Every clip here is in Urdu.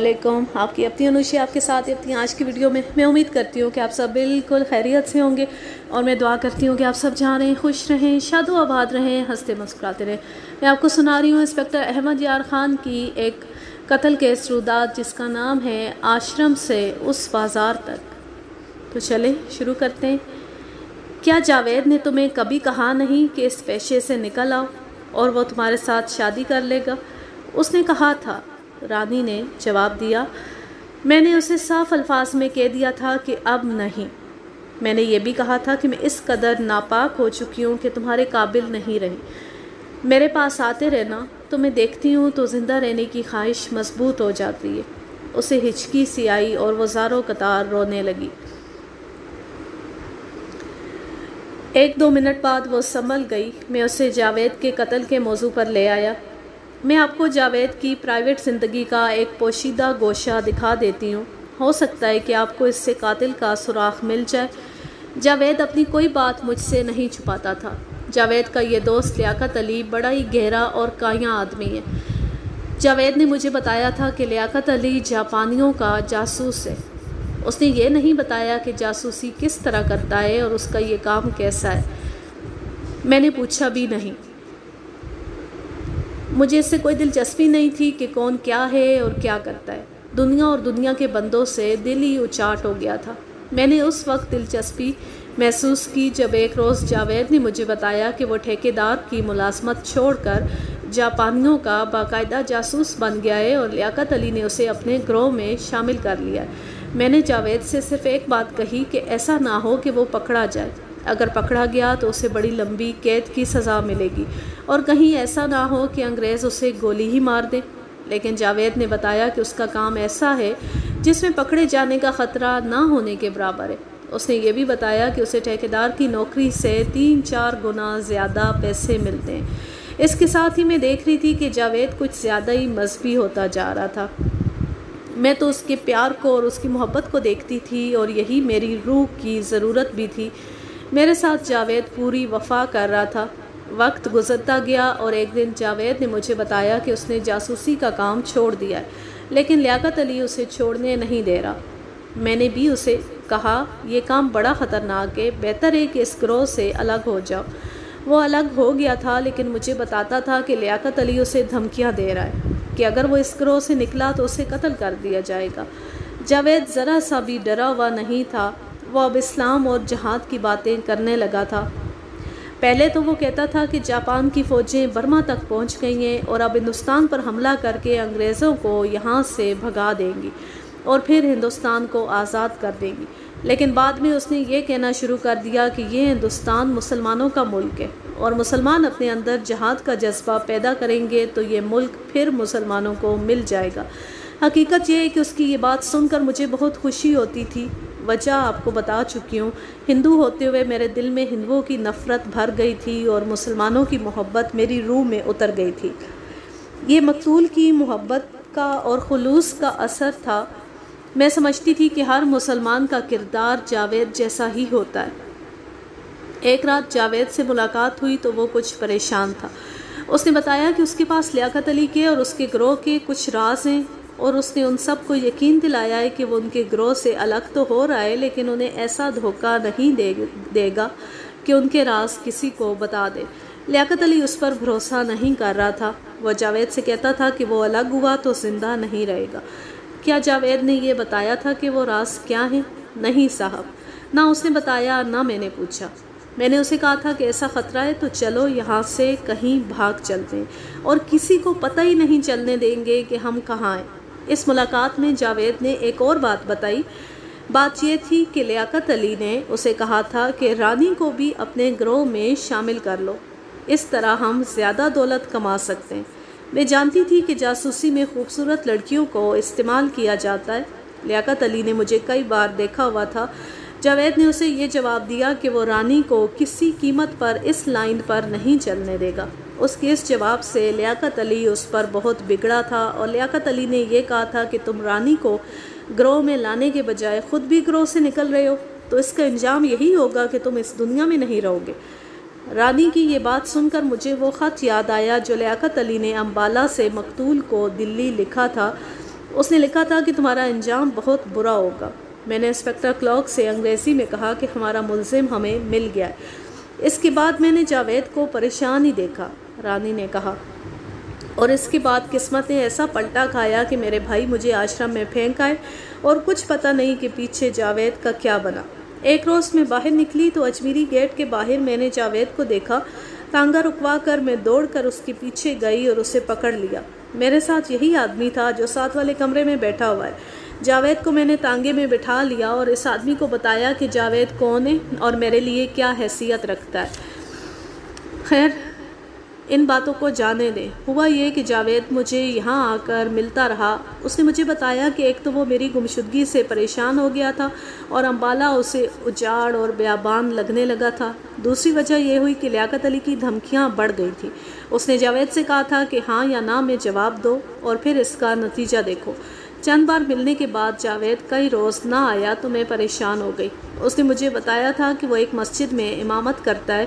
علیکم، آپ کی اپنی انوشی آپ کے ساتھ اپنی آج کی ویڈیو میں امید کرتی ہوں کہ آپ سب بالکل خیریت سے ہوں گے، اور میں دعا کرتی ہوں کہ آپ سب جہاں رہیں خوش رہیں، شاد و آباد رہیں، ہنستے مسکراتے رہیں۔ میں آپ کو سنا رہی ہوں انسپکٹر احمد یار خان کی ایک قتل کیس رودات جس کا نام ہے آشرم سے اس بازار تک۔ تو چلیں شروع کرتے ہیں۔ کیا جاوید نے تمہیں کبھی کہا نہیں کہ اس پیشے سے نکل آؤ اور وہ تمہارے ساتھ شادی کر لے گا؟ اس نے کہا تھا، رانی نے جواب دیا۔ میں نے اسے صاف الفاظ میں کہہ دیا تھا کہ اب نہیں۔ میں نے یہ بھی کہا تھا کہ میں اس قدر ناپاک ہو چکی ہوں کہ تمہارے قابل نہیں رہی۔ میرے پاس آتے رہنا، تمہیں دیکھتی ہوں تو زندہ رہنے کی خواہش مضبوط ہو جاتی ہے۔ اسے ہچکی سی آئی اور وہ زاروں قطار رونے لگی۔ 1-2 منٹ بعد وہ سنبھل گئی۔ میں اسے جاوید کے قتل کے موضوع پر لے آیا۔ میں آپ کو جاوید کی پرائیویٹ زندگی کا ایک پوشیدہ گوشہ دکھا دیتی ہوں، ہو سکتا ہے کہ آپ کو اس سے قاتل کا سراغ مل جائے۔ جاوید اپنی کوئی بات مجھ سے نہیں چھپاتا تھا۔ جاوید کا یہ دوست لیاقت علی بڑا ہی گہرا اور کایا آدمی ہے۔ جاوید نے مجھے بتایا تھا کہ لیاقت علی جاپانیوں کا جاسوس ہے۔ اس نے یہ نہیں بتایا کہ جاسوسی کس طرح کرتا ہے اور اس کا یہ کام کیسا ہے۔ میں نے پوچھا بھی نہیں۔ مجھے اس سے کوئی دلچسپی نہیں تھی کہ کون کیا ہے اور کیا کرتا ہے۔ دنیا اور دنیا کے بندوں سے دل ہی اچاٹ ہو گیا تھا۔ میں نے اس وقت دلچسپی محسوس کی جب ایک روز جاوید نے مجھے بتایا کہ وہ ٹھیکیدار کی ملازمت چھوڑ کر جاپانیوں کا باقاعدہ جاسوس بن گیا ہے اور لیاقت علی نے اسے اپنے گروہ میں شامل کر لیا ہے۔ میں نے جاوید سے صرف ایک بات کہی کہ ایسا نہ ہو کہ وہ پکڑا جائے۔ اگر پکڑا گیا تو اسے بڑی لمبی قید کی سزا ملے گی، اور کہیں ایسا نہ ہو کہ انگریز اسے گولی ہی مار دیں۔ لیکن جاوید نے بتایا کہ اس کا کام ایسا ہے جس میں پکڑے جانے کا خطرہ نہ ہونے کے برابر ہے۔ اس نے یہ بھی بتایا کہ اسے ٹھیکیدار کی نوکری سے 3-4 گنا زیادہ پیسے ملتے ہیں۔ اس کے ساتھ ہی میں دیکھ رہی تھی کہ جاوید کچھ زیادہ ہی مذہبی ہوتا جا رہا تھا۔ میں تو اس کے پیار کو اور اس کی محبت کو دیکھتی تھی، اور یہی میری روح کی ضرورت بھی تھی۔ میرے ساتھ جاوید پوری وفا کر رہا تھا۔ وقت گزرتا گیا اور ایک دن جاوید نے مجھے بتایا کہ اس نے جاسوسی کا کام چھوڑ دیا ہے، لیکن لیاقت علی اسے چھوڑنے نہیں دے رہا۔ میں نے بھی اسے کہا، یہ کام بڑا خطرناک ہے، بہتر ہے کہ اس گروہ سے الگ ہو جاؤ۔ وہ الگ ہو گیا تھا، لیکن مجھے بتاتا تھا کہ لیاقت علی اسے دھمکیاں دے رہا ہے کہ اگر وہ اس گروہ سے نکلا تو اسے قتل کر دیا جائے گا۔ جاوید ذرا سا بھی ڈرا ہوا نہیں تھا۔ وہ اب اسلام اور جہاد کی باتیں کرنے لگا تھا۔ پہلے تو وہ کہتا تھا کہ جاپان کی فوجیں برما تک پہنچ گئی ہیں اور اب ہندوستان پر حملہ کر کے انگریزوں کو یہاں سے بھگا دیں گی اور پھر ہندوستان کو آزاد کر دیں گی۔ لیکن بعد میں اس نے یہ کہنا شروع کر دیا کہ یہ ہندوستان مسلمانوں کا ملک ہے، اور مسلمان اپنے اندر جہاد کا جذبہ پیدا کریں گے تو یہ ملک پھر مسلمانوں کو مل جائے گا۔ حقیقت یہ ہے کہ اس کی یہ بات سن کر مجھے بہت خوشی ہوتی تھی۔ وجہ آپ کو بتا چکی ہوں۔ ہندو ہوتے ہوئے میرے دل میں ہندوؤں کی نفرت بھر گئی تھی اور مسلمانوں کی محبت میری روح میں اتر گئی تھی۔ یہ مقتول کی محبت کا اور خلوص کا اثر تھا۔ میں سمجھتی تھی کہ ہر مسلمان کا کردار جاوید جیسا ہی ہوتا ہے۔ ایک رات جاوید سے ملاقات ہوئی تو وہ کچھ پریشان تھا۔ اس نے بتایا کہ اس کے پاس لیاقت علی کے اور اس کے گروہ کے کچھ راز ہیں، اور اس نے ان سب کو یقین دلایا ہے کہ وہ ان کے گروہ سے الگ تو ہو رہا ہے، لیکن انہیں ایسا دھوکہ نہیں دے گا کہ ان کے راز کسی کو بتا دے۔ لیاقت علی اس پر بھروسہ نہیں کر رہا تھا۔ وہ جاوید سے کہتا تھا کہ وہ الگ ہوا تو زندہ نہیں رہے گا۔ کیا جاوید نے یہ بتایا تھا کہ وہ راز کیا ہیں؟ نہیں صاحب، نہ اس نے بتایا نہ میں نے پوچھا۔ میں نے اسے کہا تھا کہ ایسا خطرہ ہے تو چلو یہاں سے کہیں بھاگ چلتے ہیں اور کسی کو پتہ ہی نہیں چلنے دیں گے کہ ہم کہاں ہیں۔ اس ملاقات میں جاوید نے ایک اور بات بتائی۔ بات یہ تھی کہ لیاقت علی نے اسے کہا تھا کہ رانی کو بھی اپنے گروہ میں شامل کر لو، اس طرح ہم زیادہ دولت کما سکتے ہیں۔ میں جانتی تھی کہ جاسوسی میں خوبصورت لڑکیوں کو استعمال کیا جاتا ہے۔ لیاقت علی نے مجھے کئی بار دیکھا ہوا تھا۔ جاوید نے اسے یہ جواب دیا کہ وہ رانی کو کسی قیمت پر اس لائن پر نہیں چلنے دے گا۔ اس کے اس جواب سے لیاقت علی اس پر بہت بگڑا تھا، اور لیاقت علی نے یہ کہا تھا کہ تم رانی کو گروہ میں لانے کے بجائے خود بھی گروہ سے نکل رہے ہو، تو اس کا انجام یہی ہوگا کہ تم اس دنیا میں نہیں رہو گے۔ رانی کی یہ بات سن کر مجھے وہ خط یاد آیا جو لیاقت علی نے امبالہ سے مقتول کو دلی لکھا تھا۔ اس نے لکھا تھا کہ تمہارا انجام بہت برا ہوگا۔ میں نے انسپکٹر کلارک سے انگریزی میں کہا کہ ہمارا ملزم ہمیں مل گیا ہے۔ اس کے بعد میں نے جاوید کو پریشان ہی دیکھا، رانی نے کہا، اور اس کے بعد قسمت نے ایسا پلٹا کھایا کہ میرے بھائی مجھے آشرم میں پھینک آئے اور کچھ پتہ نہیں کہ پیچھے جاوید کا کیا بنا۔ ایک روز میں باہر نکلی تو اجمیری گیٹ کے باہر میں نے جاوید کو دیکھا۔ تانگا رکوا کر میں دوڑ کر اس کے پیچھے گئی اور اسے پکڑ لیا۔ میرے ساتھ یہی آدمی تھا جو ساتھ والے کمرے میں بیٹھا ہوا ہے۔ جاوید کو میں نے تانگے میں بٹھا لیا اور اس آدمی کو بتایا کہ جاوید کون ہے اور میرے لیے کیا حیثیت رکھتا ہے۔ خیر، ان باتوں کو جانے دیں۔ ہوا یہ کہ جاوید مجھے یہاں آ کر ملتا رہا۔ اس نے مجھے بتایا کہ ایک تو وہ میری گمشدگی سے پریشان ہو گیا تھا اور امبالہ اسے اجاڑ اور بیابان لگنے لگا تھا۔ دوسری وجہ یہ ہوئی کہ لیاقت علی کی دھمکیاں بڑھ گئی تھیں۔ اس نے جاوید سے کہا تھا کہ ہاں یا نہ میں جواب دو اور پھر اس کا نتیجہ دیکھو۔ چند بار ملنے کے بعد جاوید کئی روز نہ آیا تو میں پریشان ہو گئی۔ اس نے مجھے بتایا تھا کہ وہ ایک مسجد میں امامت کرتا ہے،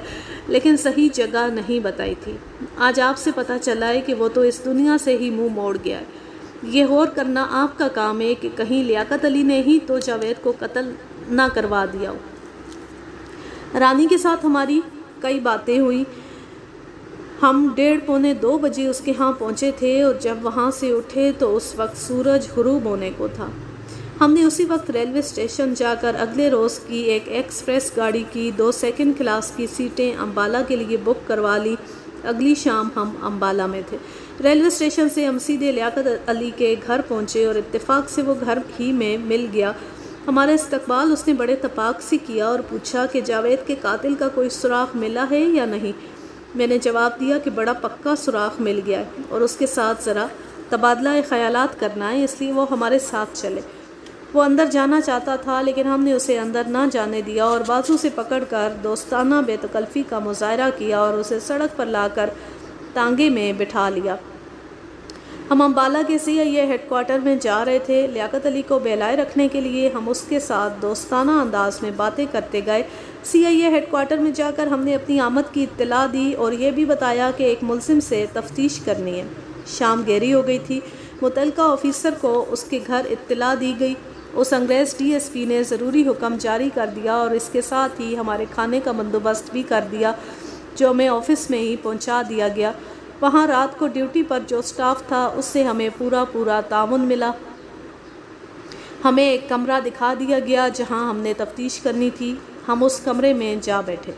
لیکن صحیح جگہ نہیں بتائی تھی۔ آج آپ سے پتہ چلا ہے کہ وہ تو اس دنیا سے ہی منہ موڑ گیا ہے۔ یہ غور کرنا آپ کا کام ہے کہ کہیں لیاقت علی نے ہی تو جاوید کو قتل نہ کروا دیا ہو۔ رانی کے ساتھ ہماری کئی باتیں ہوئی۔ ہم 1:30-2 بجے اس کے ہاں پہنچے تھے اور جب وہاں سے اٹھے تو اس وقت سورج غروب ہونے کو تھا۔ ہم نے اسی وقت ریلوے اسٹیشن جا کر اگلے روز کی ایک ایکسپریس گاڑی کی 2 سیکنڈ کلاس کی سیٹیں امبالہ کے لیے بک کروا لی۔ اگلی شام ہم امبالہ میں تھے۔ ریلوے اسٹیشن سے ہم سیدھے لیاقت علی کے گھر پہنچے اور اتفاق سے وہ گھر ہی میں مل گیا۔ ہمارا استقبال اس نے بڑے تپاک سے کیا اور پوچھا کہ جاوید کے قاتل کا کوئی سراغ ملا ہے یا نہیں۔ میں نے جواب دیا کہ بڑا پکا سراغ مل گیا ہے اور اس کے ساتھ ذرا تبادلہ خیالات کرنا ہے، اس لیے وہ ہمارے ساتھ چلے۔ وہ اندر جانا چاہتا تھا لیکن ہم نے اسے اندر نہ جانے دیا اور بازو سے پکڑ کر دوستانہ بے تکلفی کا مظاہرہ کیا اور اسے سڑک پر لا کر تانگے میں بٹھا لیا۔ ہم امبالہ کے CIA ہیڈ کوارٹر میں جا رہے تھے۔ لیاقت علی کو بہلائے رکھنے کے لیے ہم اس کے ساتھ دوستانہ انداز میں باتیں کرتے گئے۔ CIA ہیڈ کوارٹر میں جا کر ہم نے اپنی آمد کی اطلاع دی اور یہ بھی بتایا کہ ایک ملزم سے تفتیش کرنی ہے۔ شام گہری ہو گئی تھی۔ متعلقہ آفیسر کو اس کے گھر اطلاع دی گئی۔ اس انگریز DSP نے ضروری حکم جاری کر دیا اور اس کے ساتھ ہی ہمارے کھانے کا بندوبست بھی کر دیا جو ہمیں آفس میں ہی پہنچا دیا گیا۔ وہاں رات کو ڈیوٹی پر جو سٹاف تھا اس سے ہمیں پورا تعاون ملا۔ ہمیں ایک کمرہ دکھا دیا گیا جہاں ہم نے تفتیش کرنی تھی۔ ہم اس کمرے میں جا بیٹھے۔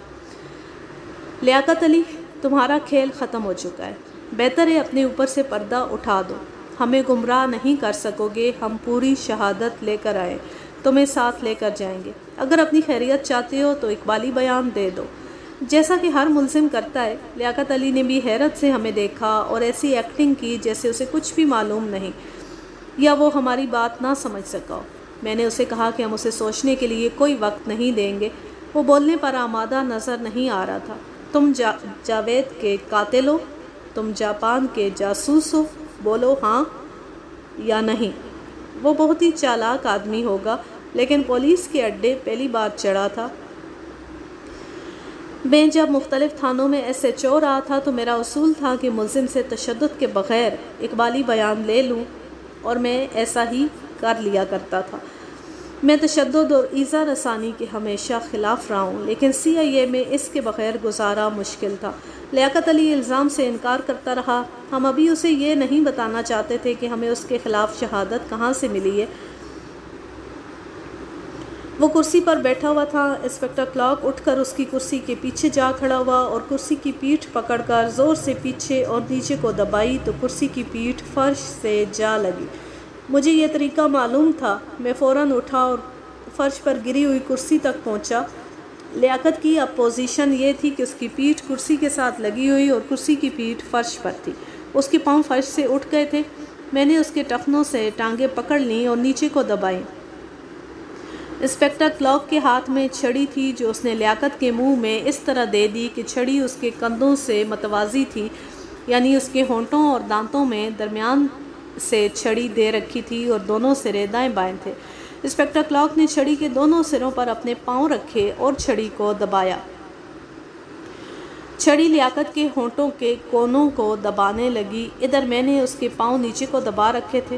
لیاقت علی، تمہارا کھیل ختم ہو چکا ہے۔ بہتر ہے اپنے اوپر سے پردہ اٹھا دو۔ ہمیں گمراہ نہیں کر سکو گے۔ ہم پوری شہادت لے کر آئے، تمہیں ساتھ لے کر جائیں گے۔ اگر اپنی خیریت چاہتے ہو تو اقبالی بیان دے دو، جیسا کہ ہر ملزم کرتا ہے۔ لیاقت علی نے بھی حیرت سے ہمیں دیکھا اور ایسی ایکٹنگ کی جیسے اسے کچھ بھی معلوم نہیں یا وہ ہماری بات نہ سمجھ سکا ہو۔ میں نے اسے کہا کہ ہم اسے سوچنے کے لیے کوئی وقت نہیں دیں گے۔ وہ بولنے پر آمادہ نظر نہیں آ رہا تھا۔ تم جاوید کے قاتل ہو؟ تم جاپان کے جاسوس ہو؟ بولو ہاں یا نہیں۔ وہ بہت ہی چالاک آدمی ہوگا لیکن پولیس کے اڈے پہلی بار چڑھا تھا۔ میں جب مختلف تھانوں میں SHO رہا تھا تو میرا اصول تھا کہ ملزم سے تشدد کے بغیر اقبالی بیان لے لوں اور میں ایسا ہی کر لیا کرتا تھا۔ میں تشدد اور ایذا رسانی کے ہمیشہ خلاف رہا ہوں لیکن CIA میں اس کے بغیر گزارا مشکل تھا۔ لیاقت علی الزام سے انکار کرتا رہا۔ ہم ابھی اسے یہ نہیں بتانا چاہتے تھے کہ ہمیں اس کے خلاف شہادت کہاں سے ملی ہے۔ وہ کرسی پر بیٹھا ہوا تھا۔ انسپکٹر کلارک اٹھ کر اس کی کرسی کے پیچھے جا کھڑا ہوا اور کرسی کی پیٹھ پکڑ کر زور سے پیچھے اور نیچے کو دبائی تو کرسی کی پیٹھ فرش سے جا لگی۔ مجھے یہ طریقہ معلوم تھا۔ میں فوراً اٹھا اور فرش پر گری ہوئی کرسی تک پہنچا۔ لیاقت کی اب پوزیشن یہ تھی کہ اس کی پیٹھ کرسی کے ساتھ لگی ہوئی اور کرسی کی پیٹھ فرش پر تھی۔ اس کے پاؤں فرش سے اٹھ گئے تھے۔ میں نے اس کے ٹخنوں سے ٹانگیں پکڑ لیں اور نیچے کو دبائیں۔ انسپکٹر کلارک کے ہاتھ میں چھڑی تھی جو اس نے لیاقت کے منہ میں اس طرح دے دی کہ چھڑی اس کے کندھوں سے متوازی تھی، یعنی اس کے ہونٹوں اور دانتوں میں درمیان سے چھڑی دے رکھی تھی اور دونوں سرے دائیں بائیں تھے۔ انسپکٹر کلارک نے چھڑی کے دونوں سروں پر اپنے پاؤں رکھے اور چھڑی کو دبایا۔ چھڑی لیاقت کے ہونٹوں کے کونوں کو دبانے لگی۔ ادھر میں نے اس کے پاؤں نیچے کو دبا رکھے تھے۔